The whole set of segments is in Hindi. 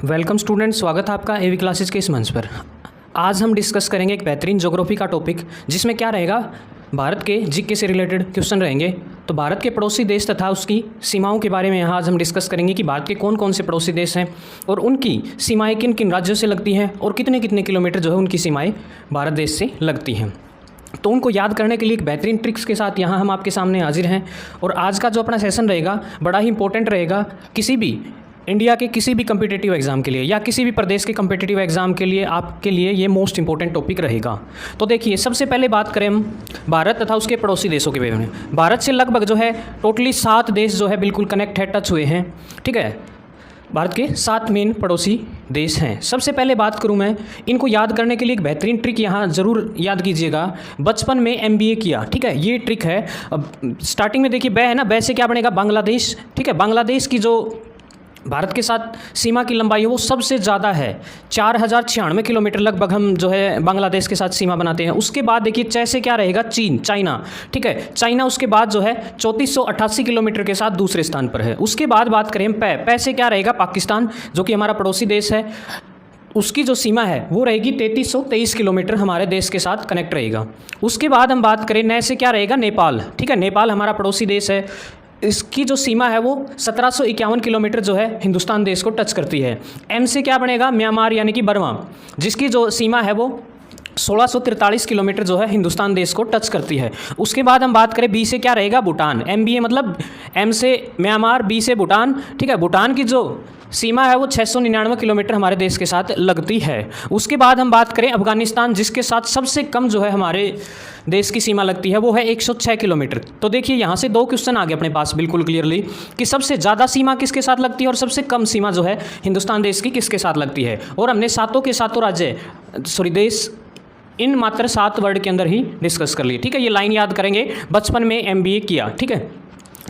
वेलकम स्टूडेंट, स्वागत है आपका एवी क्लासेस के इस मंच पर। आज हम डिस्कस करेंगे एक बेहतरीन ज्योग्राफी का टॉपिक, जिसमें क्या रहेगा, भारत के जीके से रिलेटेड क्वेश्चन रहेंगे। तो भारत के पड़ोसी देश तथा उसकी सीमाओं के बारे में यहाँ आज हम डिस्कस करेंगे कि भारत के कौन कौन से पड़ोसी देश हैं और उनकी सीमाएँ किन किन राज्यों से लगती हैं और कितने कितने किलोमीटर जो है उनकी सीमाएँ भारत देश से लगती हैं। तो उनको याद करने के लिए एक बेहतरीन ट्रिक्स के साथ यहाँ हम आपके सामने हाजिर हैं। और आज का जो अपना सेशन रहेगा बड़ा ही इंपॉर्टेंट रहेगा किसी भी इंडिया के किसी भी कम्पिटिटिव एग्ज़ाम के लिए या किसी भी प्रदेश के कम्पिटिटिव एग्ज़ाम के लिए आपके लिए ये मोस्ट इंपॉर्टेंट टॉपिक रहेगा। तो देखिए, सबसे पहले बात करें हम भारत तथा उसके पड़ोसी देशों के बारे में। भारत से लगभग जो है टोटली 7 देश जो है बिल्कुल कनेक्ट है, टच हुए हैं। ठीक है, भारत के 7 मेन पड़ोसी देश हैं। सबसे पहले बात करूं मैं, इनको याद करने के लिए एक बेहतरीन ट्रिक यहाँ ज़रूर याद कीजिएगा। बचपन में MBA किया, ठीक है, ये ट्रिक है। अब स्टार्टिंग में देखिए बै है ना, बै से क्या बनेगा, बांग्लादेश। ठीक है, बांग्लादेश की जो भारत के साथ सीमा की लंबाई है वो सबसे ज़्यादा है, 4096 किलोमीटर लगभग हम जो है बांग्लादेश के साथ सीमा बनाते हैं। उसके बाद देखिए च से क्या रहेगा, चीन, चाइना। ठीक है, चाइना उसके बाद जो है 3488 किलोमीटर के साथ दूसरे स्थान पर है। उसके बाद बात करें पै से क्या रहेगा, पाकिस्तान, जो कि हमारा पड़ोसी देश है। उसकी जो सीमा है वो रहेगी 3323 किलोमीटर, हमारे देश के साथ कनेक्ट रहेगा। उसके बाद हम बात करें नए से क्या रहेगा, नेपाल। ठीक है, नेपाल हमारा पड़ोसी देश है। इसकी जो सीमा है वो 1751 किलोमीटर जो है हिंदुस्तान देश को टच करती है। M से क्या बनेगा, म्यांमार यानी कि बर्मा, जिसकी जो सीमा है वो 1643 किलोमीटर जो है हिंदुस्तान देश को टच करती है। उसके बाद हम बात करें B से क्या रहेगा, भूटान। MBA मतलब M से म्यांमार, B से भूटान। ठीक है, भूटान की जो सीमा है वो 699 किलोमीटर हमारे देश के साथ लगती है। उसके बाद हम बात करें अफगानिस्तान, जिसके साथ सबसे कम जो है हमारे देश की सीमा लगती है वो है 106 किलोमीटर। तो देखिए यहाँ से 2 क्वेश्चन आ गए अपने पास बिल्कुल क्लियरली कि सबसे ज़्यादा सीमा किसके साथ लगती है और सबसे कम सीमा जो है हिंदुस्तान देश की किसके साथ लगती है। और हमने सातों के सातों देश इन मात्र 7 वर्ड के अंदर ही डिस्कस कर लिए। ठीक है, ये लाइन याद करेंगे, बचपन में MBA किया। ठीक है,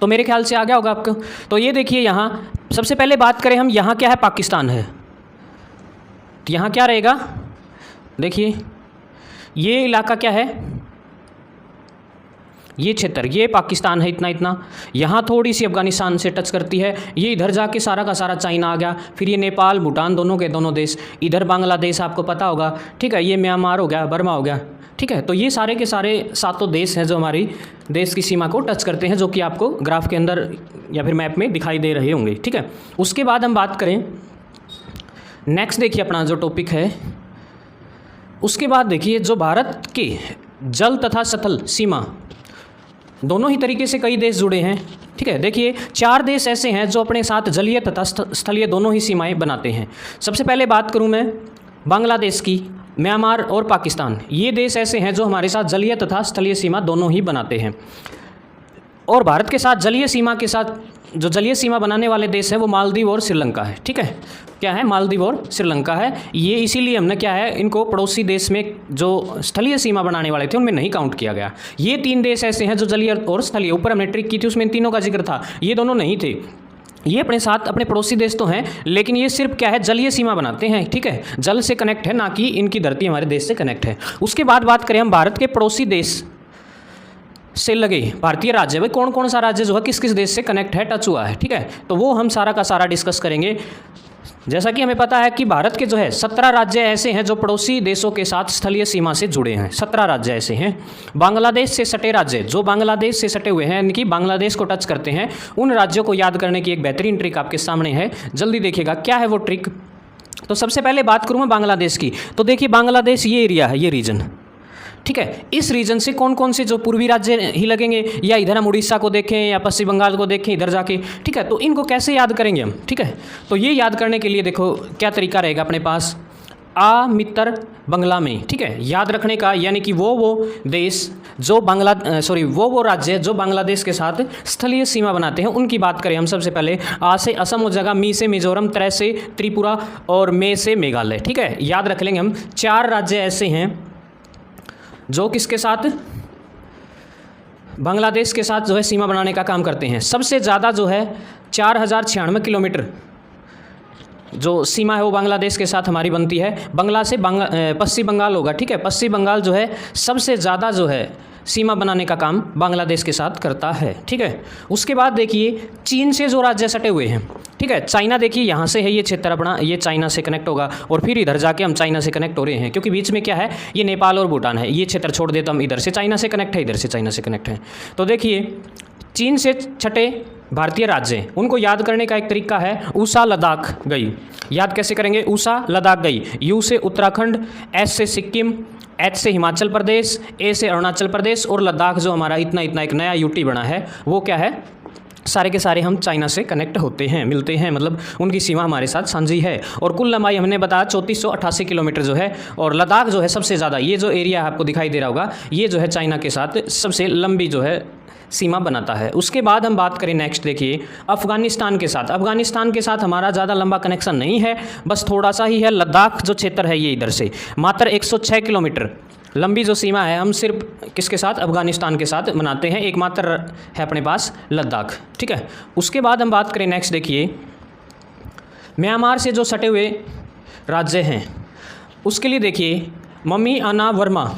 तो मेरे ख्याल से आ गया होगा आपको। तो ये देखिए, यहाँ सबसे पहले बात करें हम, यहाँ क्या है, पाकिस्तान है। तो यहाँ क्या रहेगा, देखिए ये इलाका क्या है, ये क्षेत्र, ये पाकिस्तान है, इतना इतना। यहाँ थोड़ी सी अफगानिस्तान से टच करती है, ये इधर जाके सारा का सारा चाइना आ गया। फिर ये नेपाल, भूटान, दोनों के दोनों देश। इधर बांग्लादेश आपको पता होगा। ठीक है, ये म्यांमार हो गया, बर्मा हो गया। ठीक है, तो ये सारे के सारे 7 देश हैं जो हमारी देश की सीमा को टच करते हैं, जो कि आपको ग्राफ के अंदर या फिर मैप में दिखाई दे रहे होंगे। ठीक है, उसके बाद हम बात करें नेक्स्ट, देखिए अपना जो टॉपिक है, उसके बाद देखिए जो भारत के जल तथा स्थल सीमा दोनों ही तरीके से कई देश जुड़े हैं। ठीक है, देखिए 4 देश ऐसे हैं जो अपने साथ जलीय तथा स्थलीय दोनों ही सीमाएं बनाते हैं। सबसे पहले बात करूं मैं बांग्लादेश की, म्यांमार और पाकिस्तान, ये देश ऐसे हैं जो हमारे साथ जलीय तथा स्थलीय सीमा दोनों ही बनाते हैं। और भारत के साथ जलीय सीमा के साथ जो जलीय सीमा बनाने वाले देश हैं वो मालदीव और श्रीलंका है। ठीक है, क्या है, मालदीव और श्रीलंका है। ये इसीलिए हमने क्या है, इनको पड़ोसी देश में जो स्थलीय सीमा बनाने वाले थे उनमें नहीं काउंट किया गया। ये 3 देश ऐसे हैं जो जलीय और स्थलीय, ऊपर हमने ट्रिक की थी उसमें इन तीनों का जिक्र था, ये दोनों नहीं थे। ये अपने साथ अपने पड़ोसी देश तो हैं, लेकिन ये सिर्फ क्या है, जलीय सीमा बनाते हैं। ठीक है, जल से कनेक्ट है, ना कि इनकी धरती हमारे देश से कनेक्ट है। उसके बाद बात करें हम भारत के पड़ोसी देश से लगे भारतीय राज्य, भाई कौन कौन सा राज्य जो है किस किस देश से कनेक्ट है, टच हुआ है। ठीक है, तो वो हम सारा का सारा डिस्कस करेंगे। जैसा कि हमें पता है कि भारत के जो है 17 राज्य ऐसे हैं जो पड़ोसी देशों के साथ स्थलीय सीमा से जुड़े हैं। 17 राज्य ऐसे हैं। बांग्लादेश से सटे राज्य, जो बांग्लादेश से सटे हुए हैं, यानी कि बांग्लादेश को टच करते हैं, उन राज्यों को याद करने की एक बेहतरीन ट्रिक आपके सामने है। जल्दी देखिएगा क्या है वो ट्रिक। तो सबसे पहले बात करूँ मैं बांग्लादेश की। तो देखिए बांग्लादेश ये एरिया है, ये रीजन। ठीक है, इस रीजन से कौन कौन से जो पूर्वी राज्य ही लगेंगे, या इधर हम उड़ीसा को देखें या पश्चिम बंगाल को देखें इधर जाके। ठीक है, तो इनको कैसे याद करेंगे हम। ठीक है, तो ये याद करने के लिए देखो क्या तरीका रहेगा अपने पास, आ मित्र बंगला में। ठीक है, याद रखने का, यानी कि वो देश जो वो राज्य जो बांग्लादेश के साथ स्थलीय सीमा बनाते हैं उनकी बात करें हम। सबसे पहले आ से असम हो जाएगा, मी से मिजोरम, त्रै से त्रिपुरा और मे से मेघालय। ठीक है, याद रख लेंगे हम। 4 राज्य ऐसे हैं जो किसके साथ, बांग्लादेश के साथ जो है सीमा बनाने का काम करते हैं। सबसे ज़्यादा जो है 4096 किलोमीटर जो सीमा है वो बांग्लादेश के साथ हमारी बनती है। बंगला से पश्चिम बंगाल होगा। ठीक है, पश्चिम बंगाल जो है सबसे ज़्यादा जो है सीमा बनाने का काम बांग्लादेश के साथ करता है। ठीक है, उसके बाद देखिए चीन से जो राज्य सटे हुए हैं, ठीक है, चाइना देखिए यहाँ से है ये क्षेत्र अपना, ये चाइना से कनेक्ट होगा और फिर इधर जाके हम चाइना से कनेक्ट हो रहे हैं, क्योंकि बीच में क्या है, ये नेपाल और भूटान है। ये क्षेत्र छोड़ देते हम, इधर से चाइना से कनेक्ट है, इधर से चाइना से कनेक्ट है। तो देखिए चीन से छठे भारतीय राज्य, उनको याद करने का एक तरीका है ऊषा लद्दाख गई। याद कैसे करेंगे, ऊषा लद्दाख गई। यू से उत्तराखंड, एस से सिक्किम, एच से हिमाचल प्रदेश, ए से अरुणाचल प्रदेश और लद्दाख जो हमारा इतना इतना एक नया यूटी बना है, वो क्या है, सारे के सारे हम चाइना से कनेक्ट होते हैं, मिलते हैं, मतलब उनकी सीमा हमारे साथ साझी है। और कुल लंबाई हमने बताया 3488 किलोमीटर जो है, और लद्दाख जो है सबसे ज़्यादा, ये जो एरिया आपको दिखाई दे रहा होगा, ये जो है चाइना के साथ सबसे लंबी जो है सीमा बनाता है। उसके बाद हम बात करें नेक्स्ट, देखिए अफगानिस्तान के साथ। अफगानिस्तान के साथ हमारा ज़्यादा लंबा कनेक्शन नहीं है, बस थोड़ा सा ही है। लद्दाख जो क्षेत्र है ये इधर से मात्र 106 किलोमीटर लंबी जो सीमा है, हम सिर्फ किसके साथ, अफगानिस्तान के साथ बनाते हैं, एकमात्र है अपने पास लद्दाख। ठीक है, उसके बाद हम बात करें नेक्स्ट, देखिए म्यांमार से जो सटे हुए राज्य हैं, उसके लिए देखिए मम्मी आना वर्मा।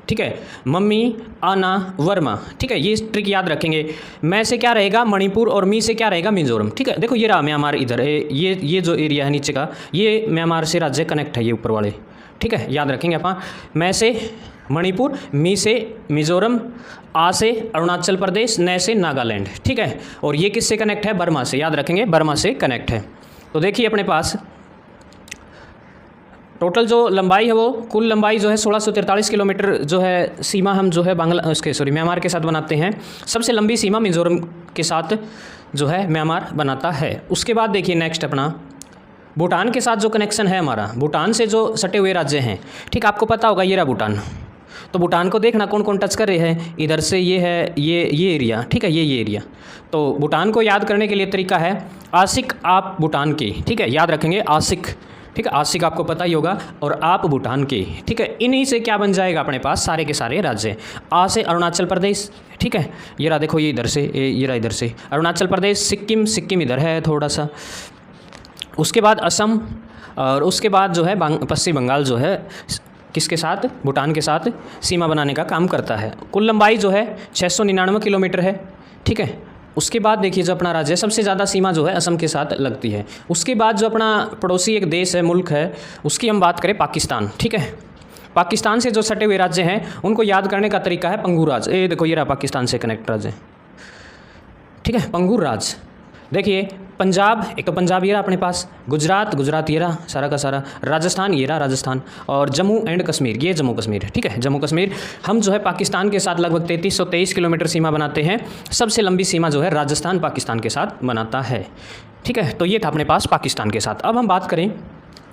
ठीक है, मम्मी आना वर्मा। ठीक है, ये ट्रिक याद रखेंगे। मैं से क्या रहेगा मणिपुर और मी से क्या रहेगा मिजोरम। ठीक है, देखो ये रहा म्यांमार इधर है, ये जो एरिया है नीचे का, ये म्यांमार से राज्य कनेक्ट है, ये ऊपर वाले। ठीक है, याद रखेंगे अपन। मैं से मणिपुर, मी से मिजोरम, आ से अरुणाचल प्रदेश, न से नागालैंड। ठीक है, और ये किससे कनेक्ट है, बर्मा से। याद रखेंगे बर्मा से कनेक्ट है। तो देखिए अपने पास टोटल जो लंबाई है, वो कुल लंबाई जो है 1643 किलोमीटर जो है सीमा हम जो है म्यांमार के साथ बनाते हैं। सबसे लंबी सीमा मिजोरम के साथ जो है म्यांमार बनाता है। उसके बाद देखिए नेक्स्ट अपना भूटान के साथ जो कनेक्शन है हमारा, भूटान से जो सटे हुए राज्य हैं। ठीक, आपको पता होगा ये रहा भूटान। तो भूटान को देखना कौन कौन टच कर रहे हैं, इधर से ये है, ये एरिया। ठीक है, ये एरिया। तो भूटान को याद करने के लिए तरीका है आशिक आप भूटान के। ठीक है, याद रखेंगे आशिक। ठीक है, आशिक आपको पता ही होगा, और आप भूटान के। ठीक है, इन्हीं से क्या बन जाएगा अपने पास सारे के सारे राज्य। आ से अरुणाचल प्रदेश। ठीक है, ये रहा, देखो ये इधर से, ये रहा इधर से अरुणाचल प्रदेश। सिक्किम इधर है थोड़ा सा। उसके बाद असम, और उसके बाद जो है पश्चिम बंगाल जो है किसके साथ, भूटान के साथ सीमा बनाने का काम करता है। कुल लंबाई जो है 699 किलोमीटर है। ठीक है, उसके बाद देखिए जो अपना राज्य सबसे ज़्यादा सीमा जो है असम के साथ लगती है। उसके बाद जो अपना पड़ोसी एक देश है, मुल्क है, उसकी हम बात करें पाकिस्तान। ठीक है, पाकिस्तान से जो सटे हुए राज्य हैं उनको याद करने का तरीका है पंगूर राज। ये देखो ये रहा पाकिस्तान से कनेक्ट राज्य। ठीक है, पंगूर राज। देखिए पंजाब, एक तो पंजाब ये रहा अपने पास, गुजरात ये रहा सारा का सारा, राजस्थान ये रहा राजस्थान, और जम्मू एंड कश्मीर ये जम्मू कश्मीर। ठीक है, जम्मू कश्मीर हम जो है पाकिस्तान के साथ लगभग 3323 किलोमीटर सीमा बनाते हैं। सबसे लंबी सीमा जो है राजस्थान पाकिस्तान के साथ बनाता है। ठीक है, तो ये था अपने पास पाकिस्तान के साथ। अब हम बात करें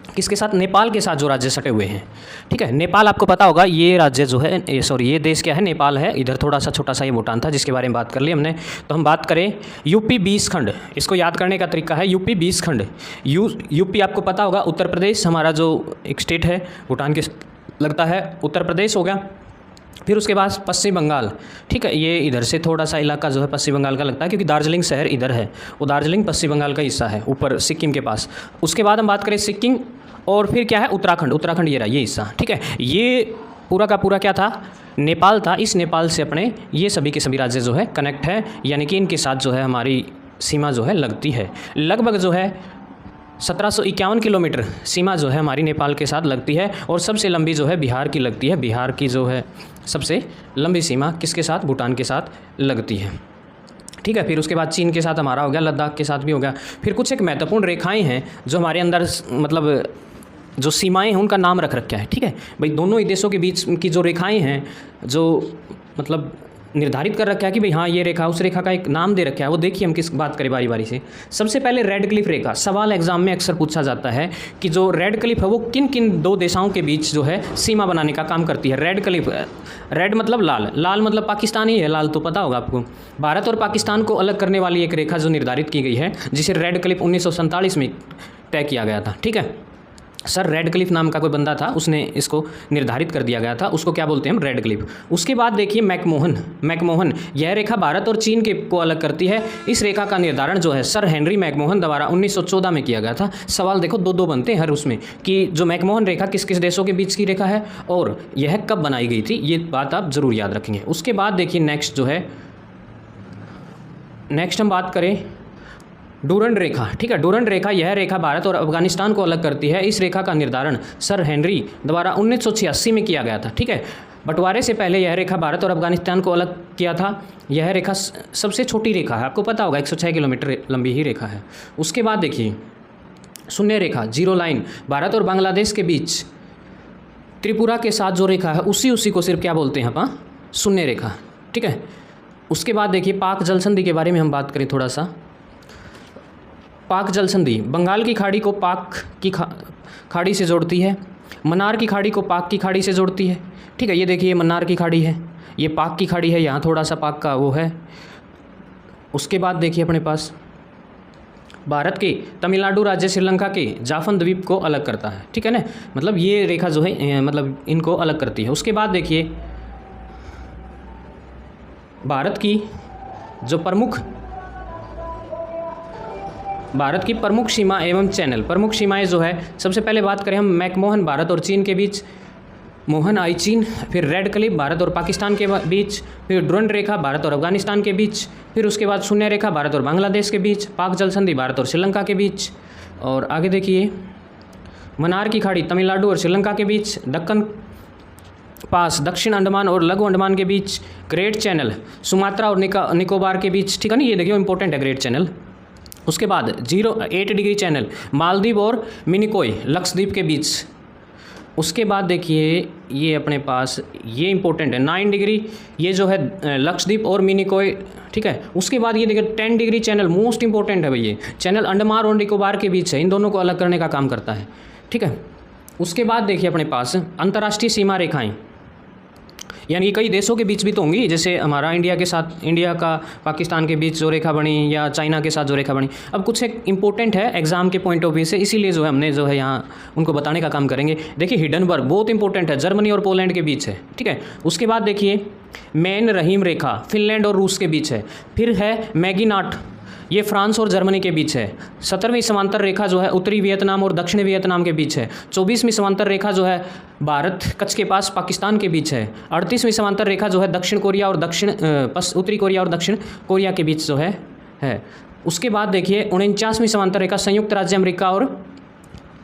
किसके साथ, नेपाल के साथ जो राज्य सटे हुए हैं। ठीक है, नेपाल आपको पता होगा, ये राज्य जो है ये देश क्या है, नेपाल है। इधर थोड़ा सा छोटा सा ये भूटान था जिसके बारे में बात कर ली हमने। तो हम बात करें यूपी 20 खंड। इसको याद करने का तरीका है यूपी 20 खंड। यूपी आपको पता होगा, उत्तर प्रदेश हमारा जो एक स्टेट है भूटान के लगता है, उत्तर प्रदेश हो गया। फिर उसके बाद पश्चिम बंगाल। ठीक है, ये इधर से थोड़ा सा इलाका जो है पश्चिम बंगाल का लगता है, क्योंकि दार्जिलिंग शहर इधर है, वो दार्जिलिंग पश्चिम बंगाल का हिस्सा है, ऊपर सिक्किम के पास। उसके बाद हम बात करें सिक्किम, और फिर क्या है उत्तराखंड ये रहा ये हिस्सा। ठीक है, ये पूरा का पूरा क्या था, नेपाल था। इस नेपाल से अपने ये सभी के सभी राज्य जो है कनेक्ट है, यानी कि इनके साथ जो है हमारी सीमा जो है लगती है। लगभग जो है 1751 किलोमीटर सीमा जो है हमारी नेपाल के साथ लगती है, और सबसे लंबी जो है बिहार की लगती है। बिहार की जो है सबसे लंबी सीमा किसके साथ, भूटान के साथ लगती है। ठीक है, फिर उसके बाद चीन के साथ हमारा हो गया, लद्दाख के साथ भी हो गया। फिर कुछ एक महत्वपूर्ण रेखाएं हैं जो हमारे अंदर मतलब जो सीमाएं हैं उनका नाम रख रखा है। ठीक है भाई, दोनों ही देशों के बीच की जो रेखाएं हैं, जो मतलब निर्धारित कर रखा है कि भाई हाँ ये रेखा, उस रेखा का एक नाम दे रखा है। वो देखिए हम किस बात करें बारी बारी से। सबसे पहले रेड क्लिफ रेखा। सवाल एग्जाम में अक्सर पूछा जाता है कि जो रेड क्लिफ है वो किन किन दो देशों के बीच जो है सीमा बनाने का काम करती है। रेड क्लिफ, रेड मतलब लाल, लाल मतलब पाकिस्तान ही है, लाल तो पता होगा आपको। भारत और पाकिस्तान को अलग करने वाली एक रेखा जो निर्धारित की गई है, जिसे रेड क्लिफ 1947 में तय किया गया था। ठीक है, सर रेडक्लिफ नाम का कोई बंदा था, उसने इसको निर्धारित कर दिया गया था, उसको क्या बोलते हैं हम, रेडक्लिफ। उसके बाद देखिए मैकमोहन, यह रेखा भारत और चीन के को अलग करती है। इस रेखा का निर्धारण जो है सर हेनरी मैकमोहन द्वारा 1914 में किया गया था। सवाल देखो दो बनते हैं हर उसमें कि जो मैकमोहन रेखा किस किस देशों के बीच की रेखा है और यह कब बनाई गई थी, ये बात आप ज़रूर याद रखेंगे। उसके बाद देखिए नेक्स्ट हम बात करें डूरंड रेखा, ठीक है। डूरंड रेखा, यह रेखा भारत और अफगानिस्तान को अलग करती है। इस रेखा का निर्धारण सर हेनरी द्वारा 1986 में किया गया था, ठीक है। बंटवारे से पहले यह रेखा भारत और अफगानिस्तान को अलग किया था। यह रेखा सबसे छोटी रेखा है, आपको पता होगा 106 किलोमीटर लंबी ही रेखा है। उसके बाद देखिए शून्य रेखा, जीरो लाइन, भारत और बांग्लादेश के बीच त्रिपुरा के साथ जो रेखा है उसी को सिर्फ क्या बोलते हैं अपन, शून्य रेखा, ठीक है। उसके बाद देखिए पाक जल संधि के बारे में हम बात करें थोड़ा सा। पाक जल संधि बंगाल की खाड़ी को पाक की खाड़ी से जोड़ती है, मन्नार की खाड़ी को पाक की खाड़ी से जोड़ती है, ठीक है। ये देखिए ये मन्नार की खाड़ी है, ये पाक की खाड़ी है, यहाँ थोड़ा सा पाक का वो है। उसके बाद देखिए अपने पास भारत के तमिलनाडु राज्य श्रीलंका के जाफन द्वीप को अलग करता है, ठीक है ना। मतलब ये रेखा जो है मतलब इनको अलग करती है। उसके बाद देखिए भारत की प्रमुख सीमा एवं चैनल, प्रमुख सीमाएं जो है, सबसे पहले बात करें हम मैकमोहन भारत और चीन के बीच, मोहन आई चीन, फिर रेडक्लिफ भारत और पाकिस्तान के बीच, फिर डूरंड रेखा भारत और अफगानिस्तान के बीच, फिर उसके बाद शून्य रेखा भारत और बांग्लादेश के बीच, पाक जल संधि भारत और श्रीलंका के बीच, और आगे देखिए मन्नार की खाड़ी तमिलनाडु और श्रीलंका के बीच, दक्कन पास दक्षिण अंडमान और लघु अंडमान के बीच, ग्रेट चैनल सुमात्रा और निकोबार के बीच, ठीक है ना। ये देखिए इंपॉर्टेंट है ग्रेट चैनल। उसके बाद 08 डिग्री चैनल मालदीव और मिनिकॉय लक्षद्वीप के बीच। उसके बाद देखिए ये अपने पास ये इंपॉर्टेंट है 9 डिग्री, ये जो है लक्षद्वीप और मिनिकॉय, ठीक है। उसके बाद ये देखिए 10 डिग्री चैनल, मोस्ट इंपॉर्टेंट है भाई, ये चैनल अंडमान और निकोबार के बीच है, इन दोनों को अलग करने का काम करता है, ठीक है। उसके बाद देखिए अपने पास अंतर्राष्ट्रीय सीमा रेखाएं, यानी कई देशों के बीच भी तो होंगी, जैसे हमारा इंडिया का पाकिस्तान के बीच जो रेखा बनी, या चाइना के साथ जो रेखा बनी। अब कुछ एक इंपॉर्टेंट है एग्जाम के पॉइंट ऑफ व्यू से, इसीलिए जो है हमने जो है यहाँ उनको बताने का काम करेंगे। देखिए हिडनबर्ग बहुत इंपॉर्टेंट है, जर्मनी और पोलैंड के बीच है, ठीक है। उसके बाद देखिए मैन रहीम रेखा फिनलैंड और रूस के बीच है। फिर है मैगिनाट, ये फ्रांस और जर्मनी के बीच है। 17वीं समांतर रेखा जो है उत्तरी वियतनाम और दक्षिण वियतनाम के बीच है। 24वीं समांतर रेखा जो है भारत कच्छ के पास पाकिस्तान के बीच है। 38वीं समांतर रेखा जो है उत्तरी कोरिया और दक्षिण कोरिया के बीच जो है। उसके बाद देखिए 49वीं समांतर रेखा संयुक्त राज्य अमेरिका और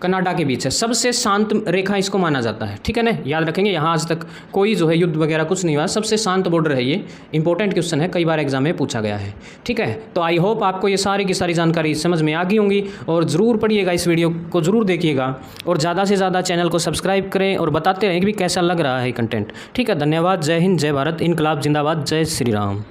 कनाडा के बीच है। सबसे शांत रेखा इसको माना जाता है, ठीक है ना। याद रखेंगे, यहाँ आज तक कोई जो है युद्ध वगैरह कुछ नहीं हुआ, सबसे शांत बॉर्डर है ये। इंपॉर्टेंट क्वेश्चन है, कई बार एग्जाम में पूछा गया है, ठीक है। तो आई होप आपको ये सारी की सारी जानकारी समझ में आ गई होंगी, और ज़रूर पढ़िएगा, इस वीडियो को ज़रूर देखिएगा, और ज़्यादा से ज़्यादा चैनल को सब्सक्राइब करें और बताते रहें कि भी कैसा लग रहा है कंटेंट, ठीक है। धन्यवाद। जय हिंद, जय भारत, इनकलाब जिंदाबाद, जय श्री राम।